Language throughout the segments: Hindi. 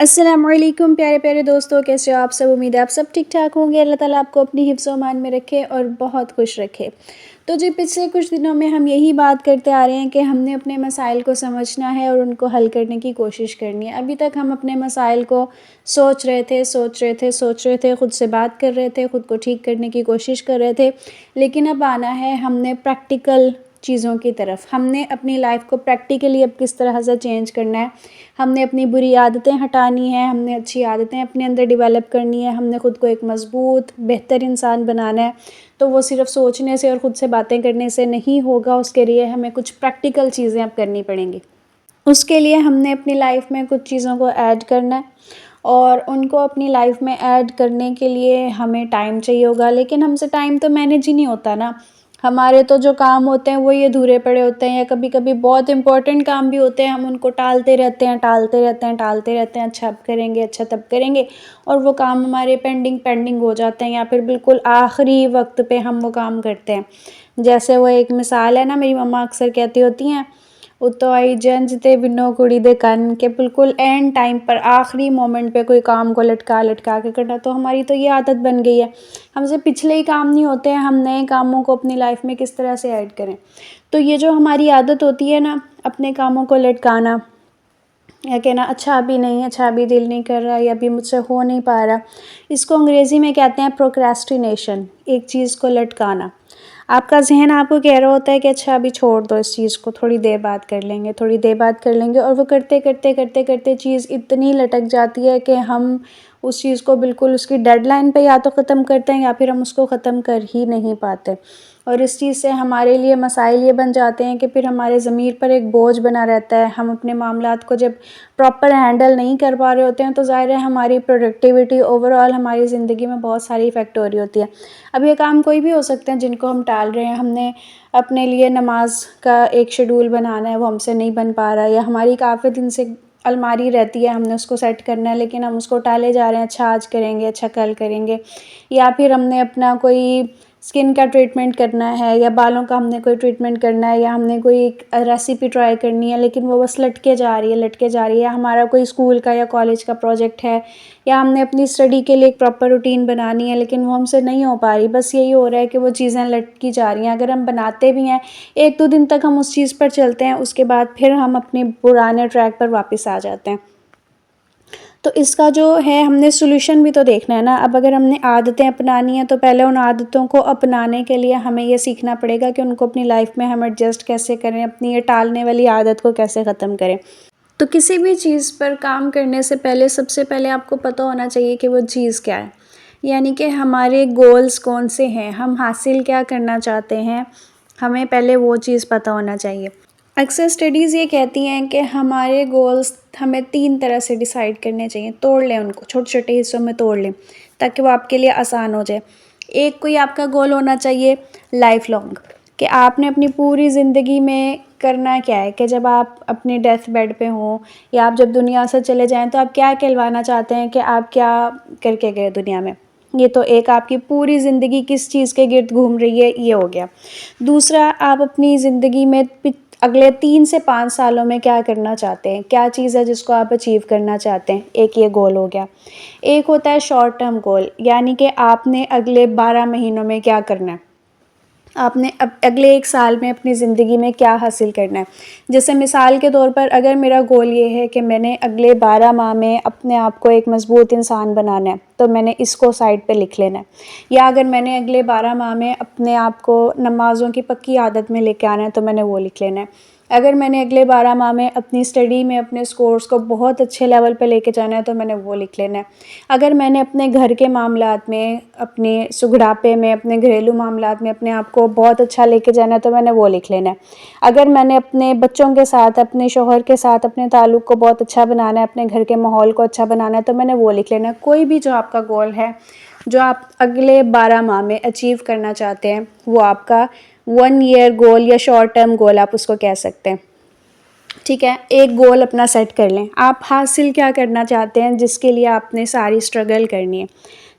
अस्सलामुअलैकुम प्यारे प्यारे दोस्तों, कैसे हो आप सब। उम्मीद है आप सब ठीक ठाक होंगे। अल्लाह ताला आपको अपनी हिफ्ज़ व अमान में रखे और बहुत खुश रखे। तो जी पिछले कुछ दिनों में हम यही बात करते आ रहे हैं कि हमने अपने मसाइल को समझना है और उनको हल करने की कोशिश करनी है। अभी तक हम अपने मसाइल को सोच रहे थे, ख़ुद से बात कर रहे थे, ख़ुद को ठीक करने की कोशिश कर रहे थे, लेकिन अब आना है हमने प्रैक्टिकल चीज़ों की तरफ। हमने अपनी लाइफ को प्रैक्टिकली अब किस तरह से चेंज करना है। हमने अपनी बुरी आदतें हटानी है, हमने अच्छी आदतें अपने अंदर डेवलप करनी है, हमने ख़ुद को एक मज़बूत बेहतर इंसान बनाना है। तो वो सिर्फ़ सोचने से और ख़ुद से बातें करने से नहीं होगा, उसके लिए हमें कुछ प्रैक्टिकल चीज़ें अब करनी पड़ेंगी। उसके लिए हमने अपनी लाइफ में कुछ चीज़ों को ऐड करना है और उनको अपनी लाइफ में ऐड करने के लिए हमें टाइम चाहिए होगा, लेकिन हमसे टाइम तो मैनेज ही नहीं होता ना। हमारे तो जो काम होते हैं वही अधूरे पड़े होते हैं, या कभी कभी बहुत इंपॉर्टेंट काम भी होते हैं, हम उनको टालते रहते हैं, अच्छा अब करेंगे, अच्छा तब करेंगे, और वो काम हमारे पेंडिंग हो जाते हैं, या फिर बिल्कुल आखिरी वक्त पे हम वो काम करते हैं। जैसे वो एक मिसाल है ना, मेरी मम्मा अक्सर कहती होती हैं, उतो आई जंज ते बिनो कुड़ी दे कन, के बिल्कुल एंड टाइम पर आखिरी मोमेंट पे कोई काम को लटका लटका के करना। तो हमारी तो ये आदत बन गई है, हमसे पिछले ही काम नहीं होते हैं, हम नए कामों को अपनी लाइफ में किस तरह से ऐड करें। तो ये जो हमारी आदत होती है ना, अपने कामों को लटकाना या कहना अच्छा अभी नहीं, अच्छा अभी दिल नहीं कर रहा, या अभी मुझसे हो नहीं पा रहा, इसको अंग्रेज़ी में कहते हैं प्रोक्रेस्टिनेशन, एक चीज़ को लटकाना। आपका ज़हन आपको कह रहा होता है कि अच्छा अभी छोड़ दो इस चीज़ को, थोड़ी देर बाद कर लेंगे, थोड़ी देर बाद कर लेंगे, और वो करते चीज़ इतनी लटक जाती है कि हम उस चीज़ को बिल्कुल उसकी डेडलाइन पे या तो ख़त्म करते हैं, या फिर हम उसको ख़त्म कर ही नहीं पाते। और इस चीज़ से हमारे लिए मसाइल ये बन जाते हैं कि फिर हमारे ज़मीर पर एक बोझ बना रहता है। हम अपने मामलात को जब प्रॉपर हैंडल नहीं कर पा रहे होते हैं, तो ज़ाहिर है हमारी प्रोडक्टिविटी ओवरऑल हमारी ज़िंदगी में बहुत सारी इफ़ेक्ट हो रही होती है। अब ये काम कोई भी हो सकते हैं जिनको हम टाल रहे हैं। हमने अपने लिए नमाज का एक शेड्यूल बनाना है, वो हमसे नहीं बन पा रहा, या हमारी काफ़ी दिन से अलमारी रहती है, हमने उसको सेट करना है, लेकिन हम उसको टाले जा रहे हैं, अच्छा आज करेंगे, अच्छा कल करेंगे। या फिर हमने अपना कोई स्किन का ट्रीटमेंट करना है, या बालों का हमने कोई ट्रीटमेंट करना है, या हमने कोई रेसिपी ट्राई करनी है, लेकिन वो बस लटके जा रही है। या हमारा कोई स्कूल का या कॉलेज का प्रोजेक्ट है, या हमने अपनी स्टडी के लिए एक प्रॉपर रूटीन बनानी है, लेकिन वो हमसे नहीं हो पा रही। बस यही हो रहा है कि वो चीज़ें लटकी जा रही हैं। अगर हम बनाते भी हैं, 1-2 दिन तक हम उस चीज़ पर चलते हैं, उसके बाद फिर हम अपने पुराने ट्रैक पर वापस आ जाते हैं। तो इसका जो है हमने सॉल्यूशन भी तो देखना है ना। अब अगर हमने आदतें अपनानी है, तो पहले उन आदतों को अपनाने के लिए हमें ये सीखना पड़ेगा कि उनको अपनी लाइफ में हम एडजस्ट कैसे करें, अपनी ये टालने वाली आदत को कैसे ख़त्म करें। तो किसी भी चीज़ पर काम करने से पहले सबसे पहले आपको पता होना चाहिए कि वो चीज़ क्या है, यानी कि हमारे गोल्स कौन से हैं, हम हासिल क्या करना चाहते हैं, हमें पहले वो चीज़ पता होना चाहिए। अक्सर स्टडीज़ ये कहती हैं कि हमारे गोल्स हमें 3 तरह से डिसाइड करने चाहिए। तोड़ लें उनको, छोटे-छोटे हिस्सों में तोड़ लें, ताकि वो आपके लिए आसान हो जाए। एक कोई आपका गोल होना चाहिए लाइफ़ लॉन्ग, कि आपने अपनी पूरी ज़िंदगी में करना क्या है, कि जब आप अपने डेथ बेड पे हों, या आप जब दुनिया से चले जाएँ, तो आप क्या कहलवाना चाहते हैं, कि आप क्या करके गए दुनिया में। ये तो एक आपकी पूरी ज़िंदगी किस चीज़ के गिर्द घूम रही है, ये हो गया। दूसरा, आप अपनी ज़िंदगी में अगले 3 से 5 सालों में क्या करना चाहते हैं, क्या चीज़ है जिसको आप अचीव करना चाहते हैं, एक ये गोल हो गया। एक होता है शॉर्ट टर्म गोल, यानी कि आपने अगले 12 महीनों में क्या करना है, आपने अब अगले 1 साल में अपनी ज़िंदगी में क्या हासिल करना है। जैसे मिसाल के तौर पर अगर मेरा गोल ये है कि मैंने अगले 12 माह में अपने आप को एक मज़बूत इंसान बनाना है, तो मैंने इसको साइड पे लिख लेना है। या अगर मैंने अगले 12 माह में अपने आप को नमाज़ों की पक्की आदत में लेके आना है, तो मैंने वो लिख लेना है। अगर मैंने अगले 12 माह में अपनी स्टडी में अपने स्कोर्स को बहुत अच्छे लेवल पे लेके जाना है, तो मैंने वो लिख लेना है। अगर मैंने अपने घर के मामलात में, अपने सुगड़ापे में, अपने घरेलू मामलात में अपने आप को बहुत अच्छा लेके जाना है, तो मैंने वो लिख लेना है। अगर मैंने अपने बच्चों के साथ, अपने शौहर के साथ अपने ताल्लुक़ को बहुत अच्छा बनाना है, अपने घर के माहौल को अच्छा बनाना है, तो मैंने वो लिख लेना है। कोई भी जो आपका गोल है, जो आप अगले 12 माह में अचीव करना चाहते हैं, वो आपका 1 ईयर गोल या शॉर्ट टर्म गोल आप उसको कह सकते हैं। ठीक है, एक गोल अपना सेट कर लें, आप हासिल क्या करना चाहते हैं, जिसके लिए आपने सारी स्ट्रगल करनी है।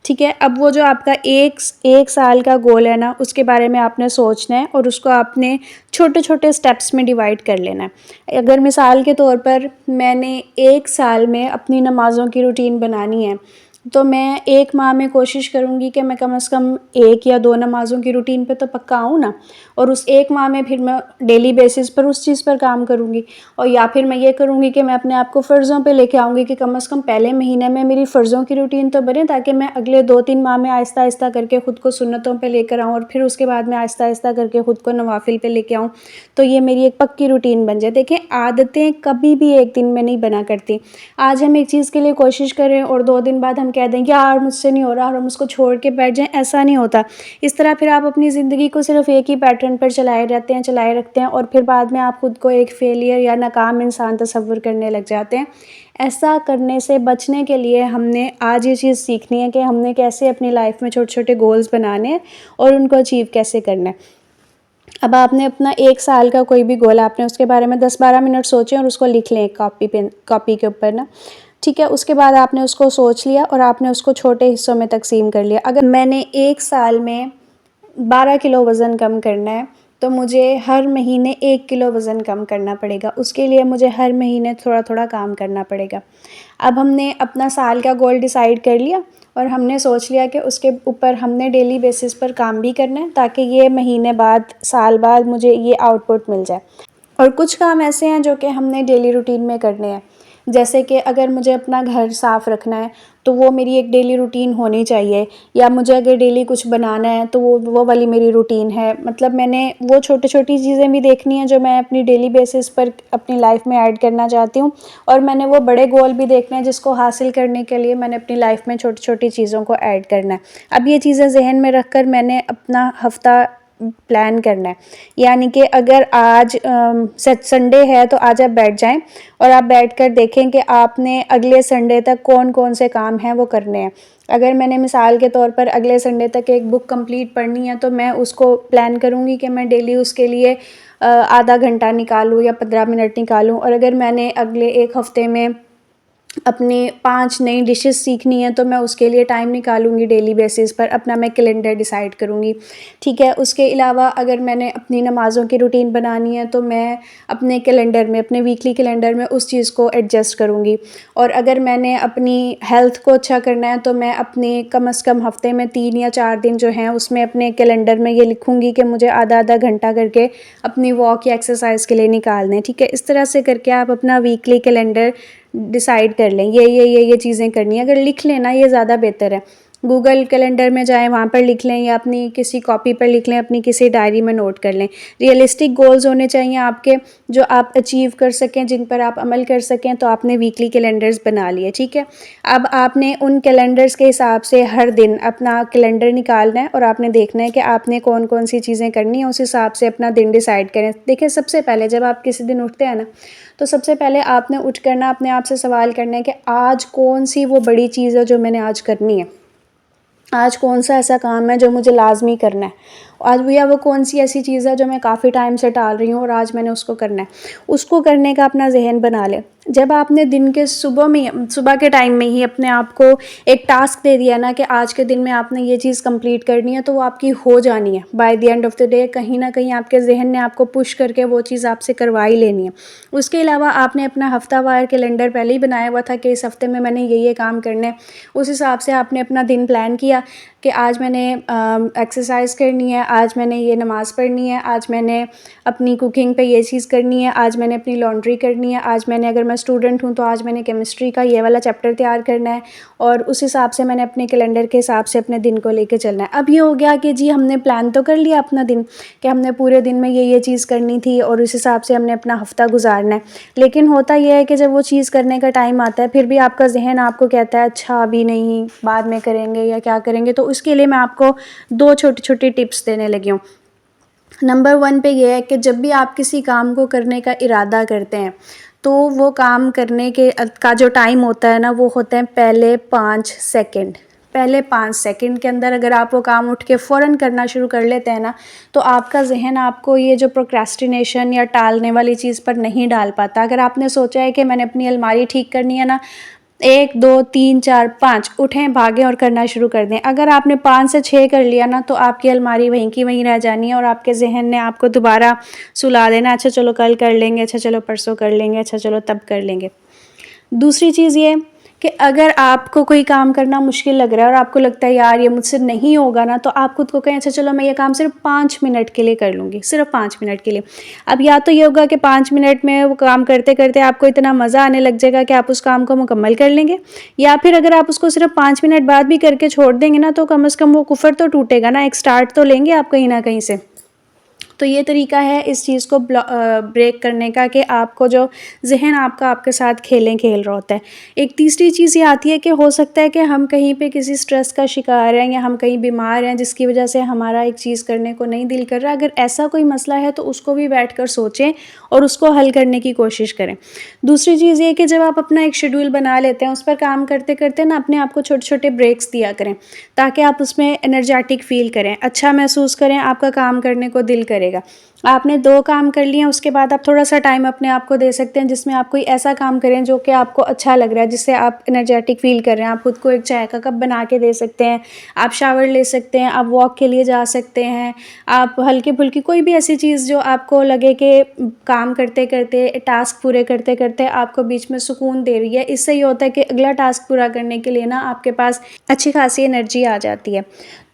ठीक है। अब वो जो आपका एक साल का गोल है ना, उसके बारे में आपने सोचना है और उसको आपने छोटे छोटे स्टेप्स में डिवाइड कर लेना है। अगर मिसाल के तौर पर मैंने 1 साल में अपनी नमाज़ों की रूटीन बनानी है, तो मैं 1 माह में कोशिश करूँगी कि मैं कम से कम 1 या 2 नमाज़ों की रूटीन पे तो पक्का आऊँ ना। और उस 1 माह में फिर मैं डेली बेसिस पर उस चीज़ पर काम करूँगी। और या फिर मैं ये करूँगी कि मैं अपने आप को फ़र्ज़ों पे लेके आऊँगी कि कम से कम पहले महीने में मेरी फ़र्ज़ों की रूटीन तो बने, ताकि मैं अगले 2-3 माह में आहिस्ता-आहिस्ता करके ख़ुद को सुन्नतों पे लेकर आऊँ और फिर उसके बाद में आहिस्ता-आहिस्ता करके ख़ुद को नवाफ़िल पे लेके आऊँ। तो ये मेरी एक पक्की रूटीन बन जाए। देखें, आदतें कभी भी एक दिन में नहीं बना करती। आज हम एक चीज़ के लिए कोशिश करें और 2 दिन बाद हम कह दें यार मुझसे नहीं हो रहा और हम उसको छोड़ के बैठ जाएँ, ऐसा नहीं होता। इस तरह फिर आप अपनी ज़िंदगी को सिर्फ़ एक ही पैटर्न पर चलाए रहते हैं, चलाए रखते हैं और फिर बाद में आप ख़ुद को एक फेलियर या नाकाम इंसान तसव्वुर करने लग जाते हैं। ऐसा करने से बचने के लिए हमने आज ये चीज़ सीखनी है कि हमने कैसे अपनी लाइफ़ में छोटे-छोटे गोल्स बनाने हैं और उनको अचीव कैसे करना है। अब आपने अपना 1 साल का कोई भी गोल, आपने उसके बारे में 10-12 मिनट सोचें और उसको लिख लें कॉपी के ऊपर ना। ठीक है, उसके बाद आपने उसको सोच लिया और आपने उसको छोटे हिस्सों में तक़सीम कर लिया। अगर मैंने 1 साल में 12 किलो वज़न कम करना है, तो मुझे हर महीने 1 किलो वज़न कम करना पड़ेगा। उसके लिए मुझे हर महीने थोड़ा-थोड़ा काम करना पड़ेगा। अब हमने अपना साल का गोल डिसाइड कर लिया और हमने सोच लिया कि उसके ऊपर हमने डेली बेसिस पर काम भी करना है, ताकि ये महीने बाद, साल बाद मुझे ये आउटपुट मिल जाए। और कुछ काम ऐसे हैं जो कि हमने डेली रूटीन में करने हैं। जैसे कि अगर मुझे अपना घर साफ़ रखना है, तो वो मेरी एक डेली रूटीन होनी चाहिए। या मुझे अगर डेली कुछ बनाना है, तो वो वाली मेरी रूटीन है। मतलब मैंने वो छोटी-छोटी चीज़ें भी देखनी हैं जो मैं अपनी डेली बेसिस पर अपनी लाइफ़ में ऐड करना चाहती हूँ। और मैंने वो बड़े गोल भी देखने हैं जिसको हासिल करने के लिए मैंने अपनी लाइफ़ में छोटी-छोटी चीज़ों को ऐड करना है। अब ये चीज़ें ज़हन में रख कर मैंने अपना हफ़्ता प्लान करना है। यानी कि अगर आज संडे है, तो आज आप बैठ जाएँ और आप बैठकर देखें कि आपने अगले संडे तक कौन-कौन से काम हैं वो करने हैं। अगर मैंने मिसाल के तौर पर अगले संडे तक एक बुक कंप्लीट पढ़नी है, तो मैं उसको प्लान करूँगी कि मैं डेली उसके लिए आधा घंटा निकालूँ या 15 मिनट निकालूँ। और अगर मैंने अगले 1 हफ़्ते में अपनी 5 नई डिशेस सीखनी है, तो मैं उसके लिए टाइम निकालूँगी डेली बेसिस पर, अपना मैं कैलेंडर डिसाइड करूँगी। ठीक है, उसके अलावा अगर मैंने अपनी नमाज़ों की रूटीन बनानी है, तो मैं अपने कैलेंडर में, अपने वीकली कैलेंडर में उस चीज़ को एडजस्ट करूँगी। और अगर मैंने अपनी हेल्थ को अच्छा करना है, तो मैं अपने कम से कम हफ़्ते में 3 या 4 दिन जो हैं, उसमें अपने कैलेंडर में ये लिखूँगी कि मुझे आधा-आधा घंटा करके अपनी वॉक या एक्सरसाइज़ के लिए निकालने हैं। ठीक है, इस तरह से करके आप अपना वीकली कैलेंडर डिसाइड कर लें, ये चीज़ें करनी है। अगर लिख लें ना, ये ज़्यादा बेहतर है। गूगल कैलेंडर में जाएँ, वहाँ पर लिख लें या अपनी किसी कॉपी पर लिख लें, अपनी किसी डायरी में नोट कर लें। रियलिस्टिक गोल्स होने चाहिए आपके, जो आप अचीव कर सकें, जिन पर आप अमल कर सकें। तो आपने वीकली कैलेंडर्स बना लिए, ठीक है। अब आपने उन कैलेंडर्स के हिसाब से हर दिन अपना कैलेंडर निकालना है और आपने देखना है कि आपने कौन-कौन सी चीज़ें करनी है, उस हिसाब से अपना दिन डिसाइड करें। देखिए, सबसे पहले जब आप किसी दिन उठते हैं ना, तो सबसे पहले आपने उठ कर ना अपने आप से सवाल करना है कि आज कौन-सी वो बड़ी चीज़ है जो मैंने आज करनी है। आज कौन-सा ऐसा काम है जो मुझे लाज़मी करना है। आज भैया वो कौन-सी ऐसी चीज़ है जो मैं काफ़ी टाइम से टाल रही हूँ और आज मैंने उसको करना है। उसको करने का अपना ज़हन बना लें। जब आपने दिन के सुबह के टाइम में ही अपने आप को एक टास्क दे दिया ना कि आज के दिन में आपने ये चीज़ कंप्लीट करनी है, तो वो आपकी हो जानी है। By the end of the day कहीं न कहीं आपके ज़हन ने आपको पुश करके वो चीज़ आपसे करवा ही लेनी है। उसके अलावा आपने अपना हफ़्तावार कैलेंडर पहले ही बनाया हुआ था कि इस हफ़्ते में मैंने ये काम करने हैं। उस हिसाब से आपने अपना दिन प्लान किया कि आज मैंने एक्सरसाइज़ करनी है, आज मैंने ये नमाज़ पढ़नी है, आज मैंने अपनी कुकिंग पे ये चीज़ करनी है, आज मैंने अपनी लॉन्ड्री करनी है, आज मैंने, अगर मैं स्टूडेंट हूँ, तो आज मैंने केमिस्ट्री का ये वाला चैप्टर तैयार करना है। और उस हिसाब से मैंने अपने कैलेंडर के हिसाब से अपने दिन को लेके चलना है। अब ये हो गया कि जी हमने प्लान तो कर लिया अपना दिन, कि हमने पूरे दिन में ये चीज़ करनी थी और उस हिसाब से हमने अपना हफ़्ता गुजारना है। लेकिन होता यह है कि जब वो चीज़ करने का टाइम आता है, फिर भी आपका ज़हन आपको कहता है अच्छा अभी नहीं, बाद में करेंगे या क्या करेंगे। तो उसके लिए मैं आपको 2 छोटी-छोटी टिप्स देने लगी हूँ। नंबर 1 पे ये है कि जब भी आप किसी काम को करने का इरादा करते हैं, तो वो काम करने के का जो टाइम होता है ना, वो होते हैं पहले 5 सेकंड। पहले 5 सेकंड के अंदर अगर आप वो काम उठ के फ़ौरन करना शुरू कर लेते हैं ना, तो आपका ज़हन आपको ये जो प्रोक्रेस्टिनेशन या टालने वाली चीज़ पर नहीं डाल पाता। अगर आपने सोचा है कि मैंने अपनी अलमारी ठीक करनी है ना, 1 2 3 4 5 उठें, भागें और करना शुरू कर दें। अगर आपने 5 से 6 कर लिया ना, तो आपकी अलमारी वहीं की वहीं रह जानी है और आपके ज़हन ने आपको दोबारा सुला देना, अच्छा चलो कल कर लेंगे, अच्छा चलो परसों कर लेंगे, अच्छा चलो तब कर लेंगे। दूसरी चीज़ ये कि अगर आपको कोई काम करना मुश्किल लग रहा है और आपको लगता है यार ये मुझसे नहीं होगा ना, तो आप खुद को कहें अच्छा चलो मैं ये काम सिर्फ 5 मिनट के लिए कर लूँगी, सिर्फ 5 मिनट के लिए। अब या तो ये होगा कि 5 मिनट में वो काम करते करते आपको इतना मज़ा आने लग जाएगा कि आप उस काम को मुकम्मल कर लेंगे, या फिर अगर आप उसको सिर्फ 5 मिनट बाद भी करके छोड़ देंगे ना, तो कम से कम वो कुफर तो टूटेगा ना, एक स्टार्ट तो लेंगे आप कहीं ना कहीं से। तो ये तरीका है इस चीज़ को ब्रेक करने का कि आपको जो ज़हन आपका आपके साथ खेल रहा होता है। एक तीसरी चीज़ ये आती है कि हो सकता है कि हम कहीं पे किसी स्ट्रेस का शिकार हैं या हम कहीं बीमार हैं जिसकी वजह से हमारा एक चीज़ करने को नहीं दिल कर रहा। अगर ऐसा कोई मसला है तो उसको भी बैठ कर सोचें और उसको हल करने की कोशिश करें। दूसरी चीज़ ये कि जब आप अपना एक शेड्यूल बना लेते हैं, उस पर काम करते करते ना अपने आप को छोटे छोटे ब्रेक्स दिया करें, ताकि आप उसमें एनर्जेटिक फ़ील करें, अच्छा महसूस करें, आपका काम करने को दिल करेगा। आपने 2 काम कर लिए, उसके बाद आप थोड़ा सा टाइम अपने आप को दे सकते हैं जिसमें आप कोई ऐसा काम करें जो कि आपको अच्छा लग रहा है, जिससे आप एनर्जेटिक फ़ील कर रहे हैं। आप खुद को एक चाय का कप बना के दे सकते हैं, आप शावर ले सकते हैं, आप वॉक के लिए जा सकते हैं, आप हल्की-फुल्की कोई भी ऐसी चीज़ जो आपको लगे कि काम करते-करते, टास्क पूरे करते-करते आपको बीच में सुकून दे रही है। इससे ये होता है कि अगला टास्क पूरा करने के लिए ना आपके पास अच्छी खासी एनर्जी आ जाती है।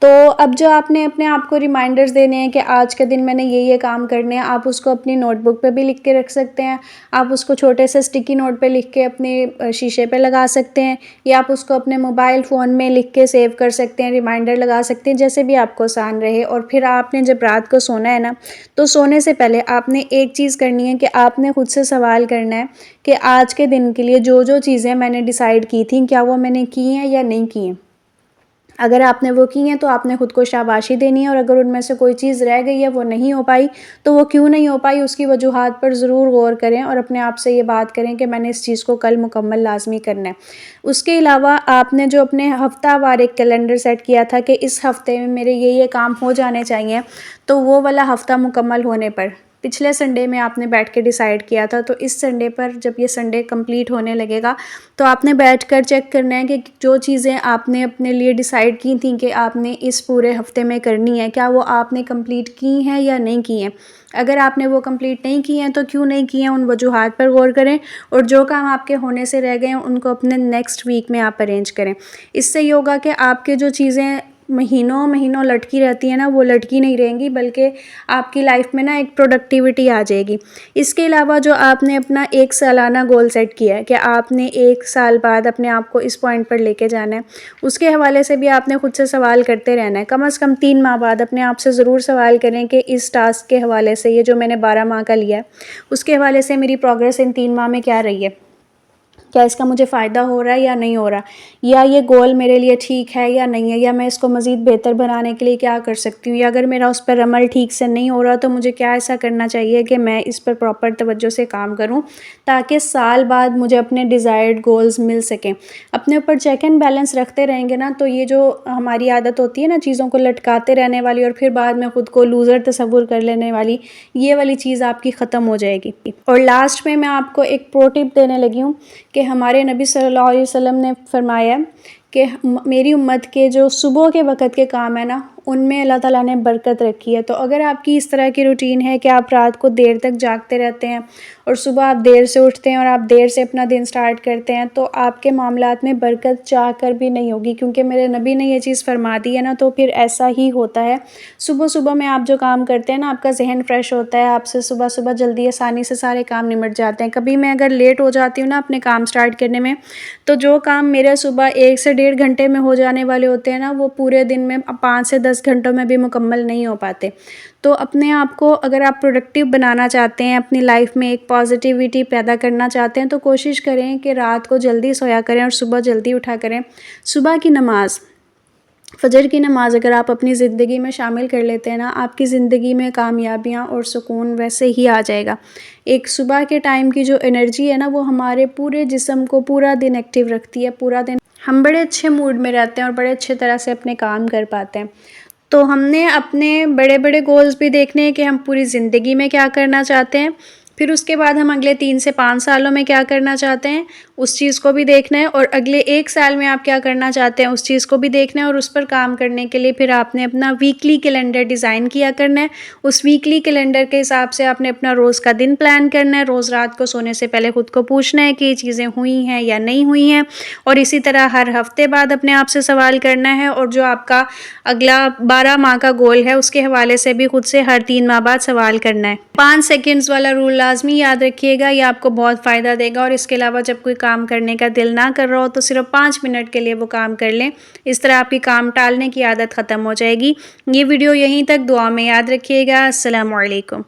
तो अब जो आपने अपने आप को रिमाइंडर्स देने हैं कि आज के दिन मैंने ये काम करने हैं, आप उसको अपनी नोटबुक पे भी लिख के रख सकते हैं। आप उसको छोटे से स्टिकी नोट पे लिख के अपने शीशे पे लगा सकते हैं, या आप उसको अपने मोबाइल फ़ोन में लिख के सेव कर सकते हैं, रिमाइंडर लगा सकते हैं, जैसे भी आपको आसान रहे। और फिर आपने जब रात को सोना है ना, तो सोने से पहले आपने एक चीज़ करनी है कि आपने खुद से सवाल करना है कि आज के दिन के लिए जो चीज़ें मैंने डिसाइड की थी, क्या वो मैंने की हैं या नहीं की हैं। अगर आपने वो की हैं तो आपने खुद को शाबाशी देनी है, और अगर उनमें से कोई चीज़ रह गई है, वो नहीं हो पाई, तो वो क्यों नहीं हो पाई उसकी वजूहात पर ज़रूर गौर करें और अपने आप से ये बात करें कि मैंने इस चीज़ को कल मुकम्मल लाज़मी करना है। उसके अलावा आपने जो अपने हफ्तावार एक कैलेंडर सेट किया था कि इस हफ़्ते में मेरे ये काम हो जाने चाहिए, तो वो वाला हफ़्ता मुकम्मल होने पर पिछले संडे में आपने बैठ के डिसाइड किया था, तो इस संडे पर जब ये संडे कंप्लीट होने लगेगा, तो आपने बैठकर चेक करना है कि जो चीज़ें आपने अपने लिए डिसाइड की थी कि आपने इस पूरे हफ्ते में करनी है, क्या वो आपने कंप्लीट की हैं या नहीं की हैं। अगर आपने वो कंप्लीट नहीं की हैं तो क्यों नहीं की हैं, उन वजूहात पर गौर करें, और जो काम आपके होने से रह गए हैं उनको अपने नेक्स्ट वीक में आप अरेंज करें। इससे ये होगा कि आपके जो चीज़ें महीनों महीनों लटकी रहती है ना, वो लटकी नहीं रहेंगी, बल्कि आपकी लाइफ में ना एक प्रोडक्टिविटी आ जाएगी। इसके अलावा जो आपने अपना एक सालाना गोल सेट किया है कि आपने 1 साल बाद अपने आप को इस पॉइंट पर लेके जाना है, उसके हवाले से भी आपने खुद से सवाल करते रहना है। कम से कम 3 माह बाद अपने आप से ज़रूर सवाल करें कि इस टास्क के हवाले से, ये जो मैंने 12 माह का लिया है, उसके हवाले से मेरी प्रोग्रेस इन 3 माह में क्या रही है, क्या इसका मुझे फ़ायदा हो रहा है या नहीं हो रहा, या ये गोल मेरे लिए ठीक है या नहीं है, या मैं इसको मज़ीद बेहतर बनाने के लिए क्या कर सकती हूँ, या अगर मेरा उस पर अमल ठीक से नहीं हो रहा तो मुझे क्या ऐसा करना चाहिए कि मैं इस पर प्रॉपर तवज्जो से काम करूँ, ताकि साल बाद मुझे अपने डिज़ायर्ड गोल्स मिल सकें। अपने ऊपर चेक एंड बैलेंस रखते रहेंगे ना, तो ये जो हमारी आदत होती है ना चीज़ों को लटकाते रहने वाली और फिर बाद में ख़ुद को लूज़र तसव्वुर कर लेने वाली, ये वाली चीज़ आपकी ख़त्म हो जाएगी। और लास्ट में मैं आपको एक प्रो टिप देने लगी हूँ कि हमारे नबी सल्लल्लाहु अलैहि वसल्लम ने फरमाया कि मेरी उम्मत के जो सुबह के वक़्त के काम है ना, उनमें अल्लाह ताला ने बरकत रखी है। तो अगर आपकी इस तरह की रूटीन है कि आप रात को देर तक जागते रहते हैं और सुबह आप देर से उठते हैं और आप देर से अपना दिन स्टार्ट करते हैं, तो आपके मामलात में बरकत चाह कर भी नहीं होगी, क्योंकि मेरे नबी ने ये चीज़ फरमा दी है ना, तो फिर ऐसा ही होता है। सुबह सुबह में आप जो काम करते हैं ना, आपका जहन फ्रेश होता है, आपसे सुबह सुबह जल्दी आसानी से सारे काम निमट जाते हैं। कभी मैं अगर लेट हो जाती हूँ ना अपने काम स्टार्ट करने में, तो जो काम मेरे सुबह 1 से 1.5 घंटे में हो जाने वाले होते हैं ना, वो पूरे दिन में 5 से 10 घंटों में भी मुकम्मल नहीं हो पाते। तो अपने आप को अगर आप प्रोडक्टिव बनाना चाहते हैं, अपनी लाइफ में एक पॉजिटिविटी पैदा करना चाहते हैं, तो कोशिश करें कि रात को जल्दी सोया करें और सुबह जल्दी उठा करें। सुबह की नमाज़, फ़जर की नमाज़ अगर आप अपनी ज़िंदगी में शामिल कर लेते हैं ना, आपकी ज़िंदगी में कामयाबियाँ और सुकून वैसे ही आ जाएगा। एक सुबह के टाइम की जो एनर्जी है ना, वो हमारे पूरे जिस्म को पूरा दिन एक्टिव रखती है। पूरा दिन हम बड़े अच्छे मूड में रहते हैं और बड़े अच्छे तरह से अपने काम कर पाते हैं। तो हमने अपने बड़े बड़े गोल्स भी देखने हैं कि हम पूरी ज़िंदगी में क्या करना चाहते हैं, फिर उसके बाद हम अगले 3 से 5 सालों में क्या करना चाहते हैं, उस चीज़ को भी देखना है और अगले 1 साल में आप क्या करना चाहते हैं उस चीज़ को भी देखना है और उस पर काम करने के लिए फिर आपने अपना वीकली कैलेंडर डिज़ाइन किया करना है। उस वीकली कैलेंडर के हिसाब से आपने अपना रोज़ का दिन प्लान करना है। रोज़ रात को सोने से पहले खुद को पूछना है कि ये चीज़ें हुई हैं या नहीं हुई हैं और इसी तरह हर हफ्ते बाद अपने आप से सवाल करना है और जो आपका अगला 12 माह का गोल है उसके हवाले से भी खुद से हर 3 माह बाद सवाल करना है। 5 सेकंड्स वाला रूल लाज़मी याद रखिएगा, ये आपको बहुत फ़ायदा देगा और इसके अलावा जब कोई काम करने का दिल ना कर रहा हो तो सिर्फ 5 मिनट के लिए वो काम कर लें। इस तरह आपकी काम टालने की आदत ख़त्म हो जाएगी। ये वीडियो यहीं तक, दुआ में याद रखिएगा। अस्सलामु अलैकुम।